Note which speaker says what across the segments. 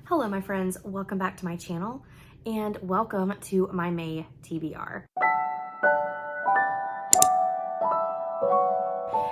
Speaker 1: Hello my friends, welcome back to my channel and welcome to my May TBR.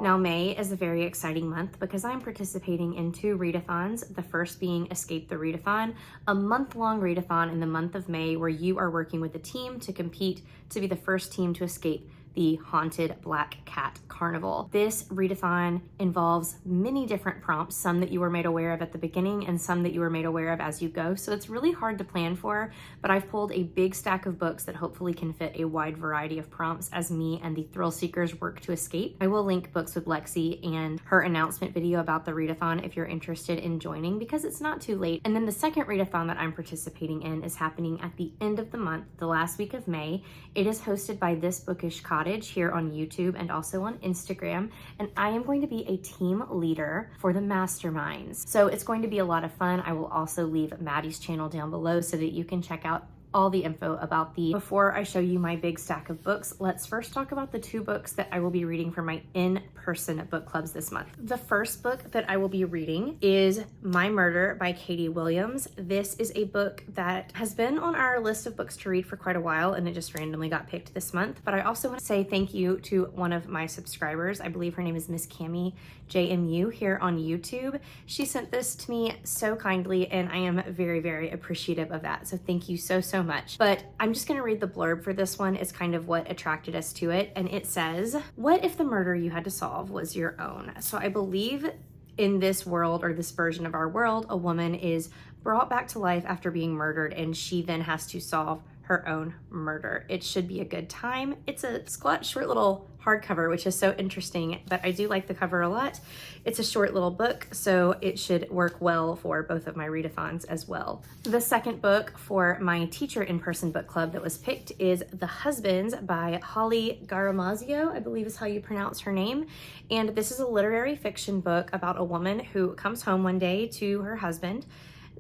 Speaker 1: Now May is a very exciting month because I'm participating in two readathons, the first being Escape the Readathon, a month-long readathon in the month of May where you are working with a team to compete to be the first team to escape the Haunted Black Cat Carnival. This readathon involves many different prompts, some that you were made aware of at the beginning and some that you were made aware of as you go. So it's really hard to plan for, but I've pulled a big stack of books that hopefully can fit a wide variety of prompts as me and the thrill seekers work to escape. I will link Books with Lexi and her announcement video about the readathon if you're interested in joining because it's not too late. And then the second readathon that I'm participating in is happening at the end of the month, the last week of May. It is hosted by This Bookish Cottage here on YouTube and also on Instagram, and I am going to be a team leader for the masterminds. So it's going to be a lot of fun. I will also leave Maddie's channel down below so that you can check out all the info about the. Before I show you my big stack of books, let's first talk about the two books that I will be reading for my in-person book clubs this month. The first book that I will be reading is My Murder by Katie Williams. This is a book that has been on our list of books to read for quite a while and it just randomly got picked this month. But I also want to say thank you to one of my subscribers. I believe her name is Miss Cami JMU here on YouTube. She sent this to me so kindly and I am very, very appreciative of that. So thank you so much. But I'm just going to read the blurb for this one. It's kind of what attracted us to it. And it says, what if the murder you had to solve was your own? So I believe in this world, or this version of our world, a woman is brought back to life after being murdered and she then has to solve her own murder. It should be a good time. It's a squat, short little hardcover, which is so interesting, but I do like the cover a lot. It's a short little book, so it should work well for both of my readathons as well. The second book for my teacher in-person book club that was picked is The Husbands by Holly Garamazio, I believe is how you pronounce her name. And this is a literary fiction book about a woman who comes home one day to her husband.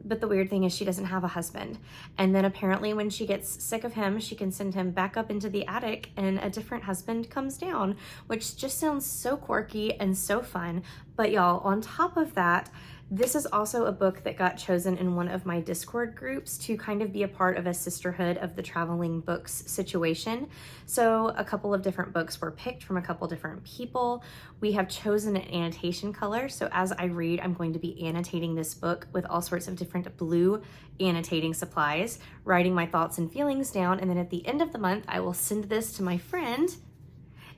Speaker 1: But the weird thing is she doesn't have a husband. And then apparently when she gets sick of him, she can send him back up into the attic and a different husband comes down, which just sounds so quirky and so fun. But y'all, on top of that, this is also a book that got chosen in one of my Discord groups to kind of be a part of a sisterhood of the traveling books situation. So a couple of different books were picked from a couple different people. We have chosen an annotation color. So as I read, I'm going to be annotating this book with all sorts of different blue annotating supplies, writing my thoughts and feelings down. And then at the end of the month, I will send this to my friend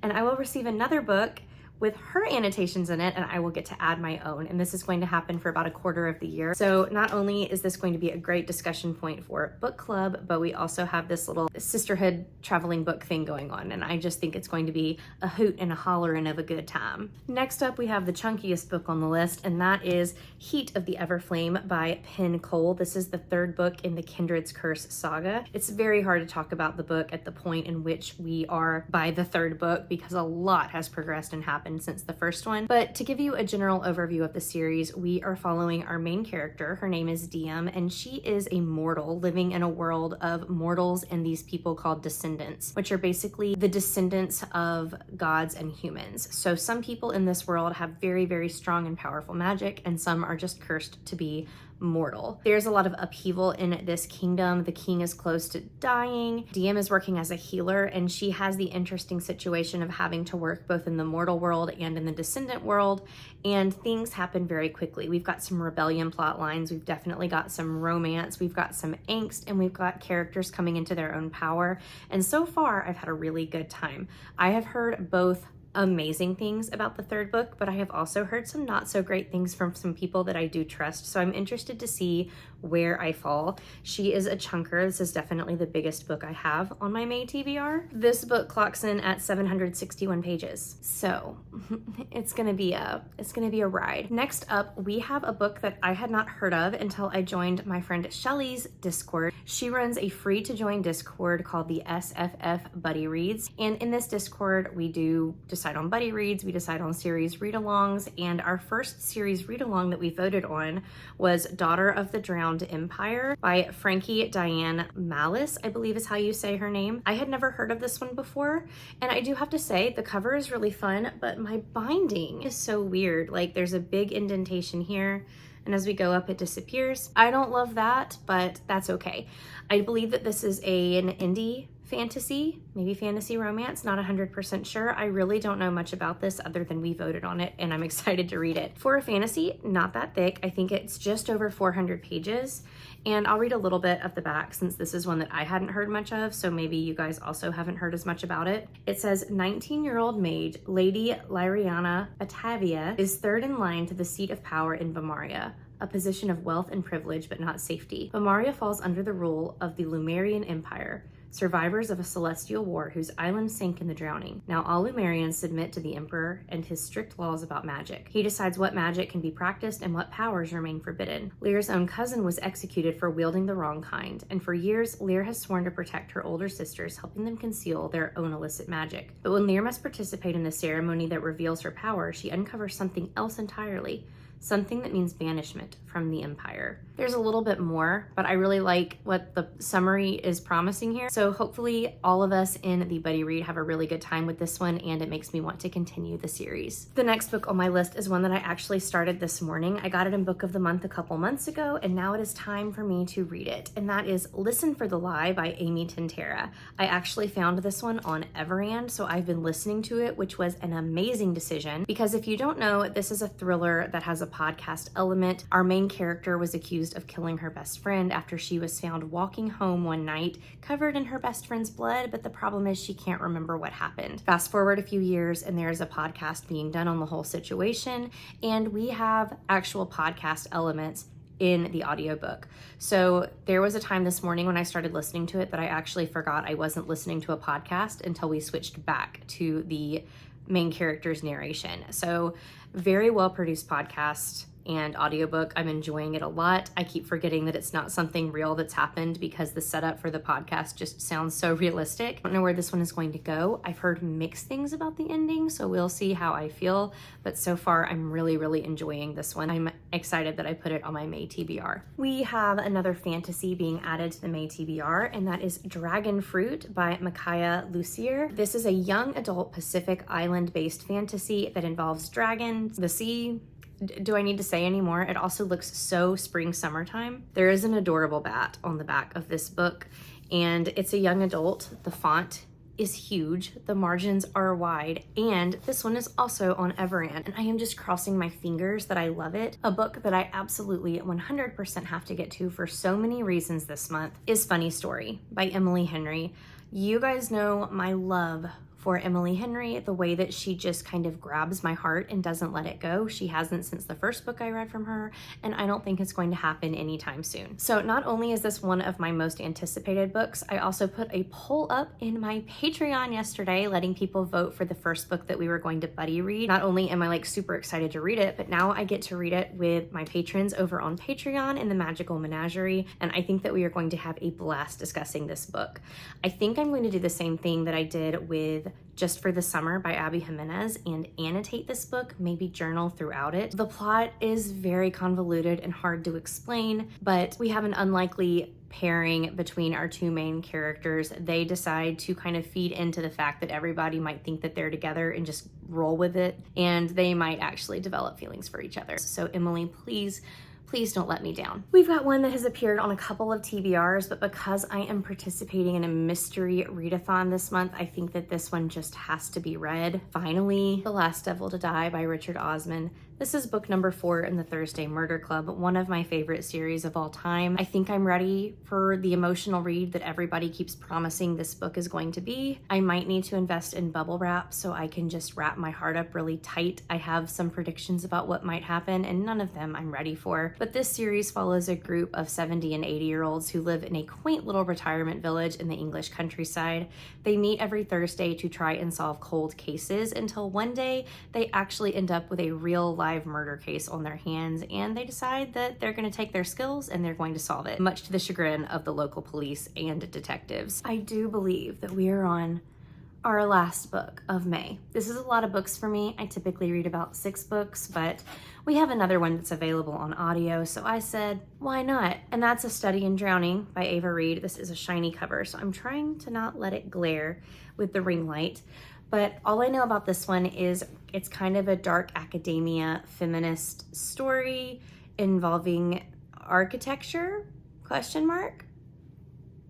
Speaker 1: and I will receive another book with her annotations in it, and I will get to add my own. And this is going to happen for about a quarter of the year. So not only is this going to be a great discussion point for book club, but we also have this little sisterhood traveling book thing going on. And I just think it's going to be a hoot and a hollering of a good time. Next up, we have the chunkiest book on the list, and that is Heat of the Everflame by Penn Cole. This is the third book in the Kindred's Curse saga. It's very hard to talk about the book at the point in which we are by the third book because a lot has progressed and happened since the first one. But to give you a general overview of the series, we are following our main character. Her name is Diem, and she is a mortal living in a world of mortals and these people called descendants, which are basically the descendants of gods and humans. So some people in this world have very, very strong and powerful magic, and some are just cursed to be mortal. There's a lot of upheaval in this kingdom. The king is close to dying. Diem is working as a healer, and she has the interesting situation of having to work both in the mortal world and in the descendant world, and things happen very quickly. We've got some rebellion plot lines. We've definitely got some romance. We've got some angst, and we've got characters coming into their own power. And so far, I've had a really good time. I have heard both amazing things about the third book, but I have also heard some not so great things from some people that I do trust. So I'm interested to see where I fall. She is a chunker. This is definitely the biggest book I have on my May TBR. This book clocks in at 761 pages. So it's gonna be a ride. Next up, we have a book that I had not heard of until I joined my friend Shelly's Discord. She runs a free to join Discord called the SFF Buddy Reads. And in this Discord, we do decide on buddy reads, we decide on series read-alongs, and our first series read-along that we voted on was Daughter of the Drowned Empire by Frankie Diane Malice, I believe is how you say her name. I had never heard of this one before, and I do have to say the cover is really fun, but my binding is so weird. Like there's a big indentation here, and as we go up, it disappears. I don't love that, but that's okay. I believe that this is an indie fantasy, maybe fantasy romance, not 100% sure. I really don't know much about this other than we voted on it and I'm excited to read it. For a fantasy, not that thick. I think it's just over 400 pages. And I'll read a little bit of the back since this is one that I hadn't heard much of, so maybe you guys also haven't heard as much about it. It says 19-year-old maid Lady Lyriana Batavia is third in line to the seat of power in Vamaria, a position of wealth and privilege but not safety. Vamaria falls under the rule of the Lumerian Empire, survivors of a celestial war whose island sank in the drowning. Now all Lumerians submit to the Emperor and his strict laws about magic. He decides what magic can be practiced and what powers remain forbidden. Lear's own cousin was executed for wielding the wrong kind, and for years, Lear has sworn to protect her older sisters, helping them conceal their own illicit magic. But when Lear must participate in the ceremony that reveals her power, she uncovers something else entirely. Something that means banishment from the Empire. There's a little bit more, but I really like what the summary is promising here. So hopefully all of us in the Buddy Read have a really good time with this one, and it makes me want to continue the series. The next book on my list is one that I actually started this morning. I got it in Book of the Month a couple months ago, and now it is time for me to read it. And that is Listen for the Lie by Amy Tintera. I actually found this one on Everflame, so I've been listening to it, which was an amazing decision because if you don't know, this is a thriller that has a podcast element. Our main character was accused of killing her best friend after she was found walking home one night covered in her best friend's blood, but the problem is she can't remember what happened. Fast forward a few years and there's a podcast being done on the whole situation, and we have actual podcast elements in the audiobook. So there was a time this morning when I started listening to it that I actually forgot I wasn't listening to a podcast until we switched back to the main character's narration. So very well produced podcast and audiobook. I'm enjoying it a lot. I keep forgetting that it's not something real that's happened because the setup for the podcast just sounds so realistic. I don't know where this one is going to go. I've heard mixed things about the ending, so we'll see how I feel. But so far, I'm really enjoying this one. I'm excited that I put it on my May TBR. We have another fantasy being added to the May TBR, and that is Dragon Fruit by Micaiah Lucier. This is a young adult Pacific Island-based fantasy that involves dragons, the sea. Do I need to say any more? It also looks so spring summertime. There is an adorable bat on the back of this book, and it's a young adult. The font is huge, the margins are wide, and this one is also on Everflame, and I am just crossing my fingers that I love it. A book that I absolutely 100% have to get to for so many reasons this month is Funny Story by Emily Henry. You guys know my love for Emily Henry, the way that she just kind of grabs my heart and doesn't let it go. She hasn't since the first book I read from her, and I don't think it's going to happen anytime soon. So not only is this one of my most anticipated books, I also put a poll up in my Patreon yesterday, letting people vote for the first book that we were going to buddy read. Not only am I like super excited to read it, but now I get to read it with my patrons over on Patreon in the Magical Menagerie, and I think that we are going to have a blast discussing this book. I think I'm going to do the same thing that I did with Just for the Summer by Abby Jimenez and annotate this book, maybe journal throughout it. The plot is very convoluted and hard to explain, but we have an unlikely pairing between our two main characters. They decide to kind of feed into the fact that everybody might think that they're together and just roll with it, and they might actually develop feelings for each other. So Emily, please don't let me down. We've got one that has appeared on a couple of TBRs, but because I am participating in a mystery readathon this month, I think that this one just has to be read. Finally, The Last Devil to Die by Richard Osman. This is book number 4 in the Thursday Murder Club, one of my favorite series of all time. I think I'm ready for the emotional read that everybody keeps promising this book is going to be. I might need to invest in bubble wrap so I can just wrap my heart up really tight. I have some predictions about what might happen, and none of them I'm ready for. But this series follows a group of 70 and 80-year-olds who live in a quaint little retirement village in the English countryside. They meet every Thursday to try and solve cold cases until one day they actually end up with a real live murder case on their hands, and they decide that they're going to take their skills and they're going to solve it, much to the chagrin of the local police and detectives. I do believe that we are on our last book of May. This is a lot of books for me. I typically read about 6 books, but we have another one that's available on audio, so I said, why not? And that's A Study in Drowning by Ava Reed. This is a shiny cover, so I'm trying to not let it glare with the ring light. But all I know about this one is it's kind of a dark academia feminist story. involving architecture, question mark.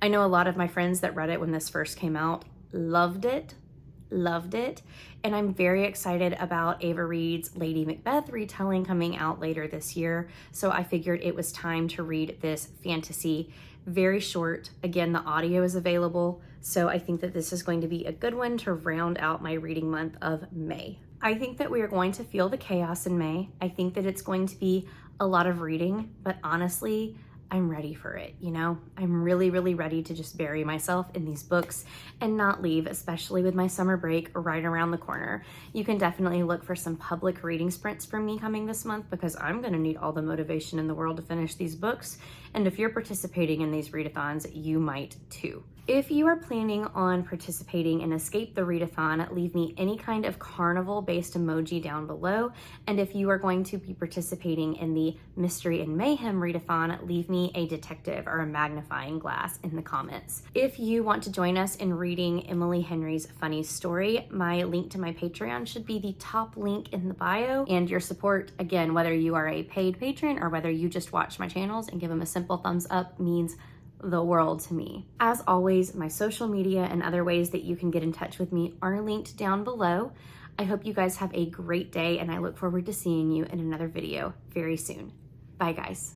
Speaker 1: I know a lot of my friends that read it when this first came out loved it, and I'm very excited about Ava Reed's Lady Macbeth retelling coming out later this year, so I figured it was time to read this fantasy. Very short. Again, the audio is available, so I think that this is going to be a good one to round out my reading month of May. I think that we are going to feel the chaos in May. I think that it's going to be a lot of reading, but honestly, I'm ready for it, you know? I'm really, really ready to just bury myself in these books and not leave, especially with my summer break right around the corner. You can definitely look for some public reading sprints from me coming this month because I'm gonna need all the motivation in the world to finish these books. And if you're participating in these readathons, you might too. If you are planning on participating in Escape the Readathon, leave me any kind of carnival-based emoji down below. And if you are going to be participating in the Mystery and Mayhem Readathon, leave me a detective or a magnifying glass in the comments. If you want to join us in reading Emily Henry's funny story, my link to my Patreon should be the top link in the bio. And your support, again, whether you are a paid patron or whether you just watch my channels and give them a simple thumbs up, means the world to me. As always, my social media and other ways that you can get in touch with me are linked down below. I hope you guys have a great day, and I look forward to seeing you in another video very soon. Bye, guys.